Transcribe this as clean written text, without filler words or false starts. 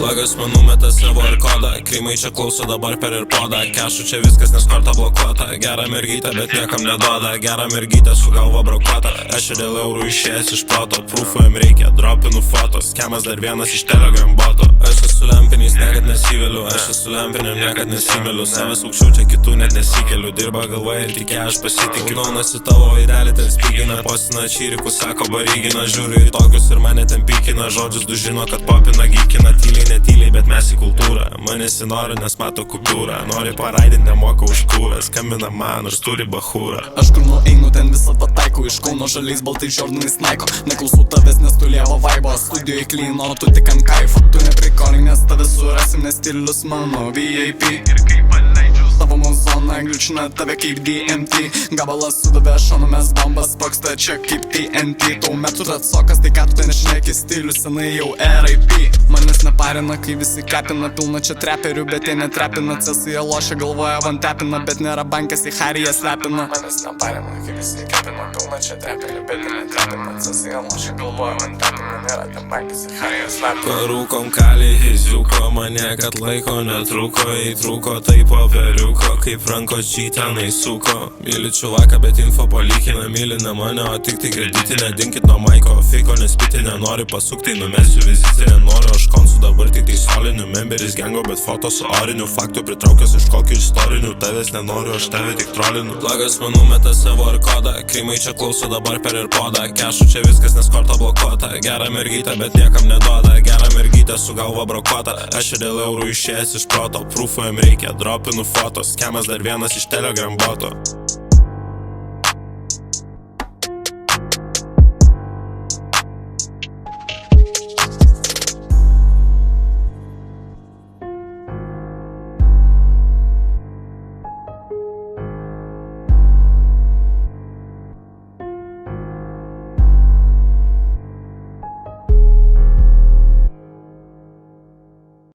Lagas man numeta savo ir kodą, Krymai čia klauso dabar per ir podą. Kešu čia viskas, nes korta blokuota. Gerą mergytę, bet niekam neduoda. Gerą mergytę su galva brokuota. Aš ir dėl eurų išėjęs iš proto. Prūfų jam reikia, dropinu fotos. Kemas dar vienas iš Telegram boto. Aš esu lempiniais, niekad nesiveliu. Aš esu lempiniam, niekad nesimeliu. Savęs aukščiau, čia kitų net nesikeliu. Dirba galva ir tikė, aš pasitikiu. Naunasi tavo veidelį, ten spygina. Postina čyrikų, sako barygina. Žiūriu į tokius ir mane ten pykina. Žodžius du žino, kad popina gykina. Tyliai, netyliai, bet mes į kultūrą. Manęs nori, nes mato kupiūrą. Nori paraidinti, nemoka už kūrą. Skambina man, nors turi bachūrą. Aš kur nueinu, ten visą pataikau. Iš Kauno žaliais baltais Jordanais Nike. Neklausau tavęs, nes tu lievo vaibo. Studijoj klino, tu tik ant kaifo. Tu neprikolink, nes tave surasim, nes stilius mano VIP. Ir kaip paleidžiu savo mozoną, gliučina tave kaip DMT. Gabalas sudavė šonu, mes bombas sprogsta čia kaip TNT. Tau metu atsokas, tai ką tu ten šneki, stilius senai jau RIP. Manęs neparina, kai visi kapina, pilna čia treperių, bet jie netrepina. Cesai jie lošia, galvoja van tepina, bet nėra bankas, į Harry jie slepina. Manęs neparina, kai visi kapina, pilna čia treperių, bet jie netrepina. Cesai jie lošia, galvoja van tepina, nėra ten bankas, į Harry jie slepina. Parūkom kalį, hiziuko, mane kad laiko netruko. Įtrūko taip poperiuko, kaip rankos džytenai suko. Myli čuvaką, bet info palikina, mylina mane, o tik tai kreditinę. Dinkit nuo maiko, fiko, nes piti nenori pasukti, numesiu vizitinę. Noriu aš konsu, dabar tik tai soliniu. Memberis gengo, bet foto su oriniu. Faktų pritraukęs iš kokių istorinių. Tavęs nenoriu, aš tave tik trolinu. Lagas man numeta savo ir kodą, Krymai čia klauso dabar per ir podą. Kešu čia viskas, nes korta blokuota. Gerą mergytę, bet niekam neduoda. Gerą mergytę su galva brokuota. Aš ir dėl eurų išėjęs iš proto. Prūfų jam reikia, dropinu fotos. Kemas dar vienas iš Telegram boto.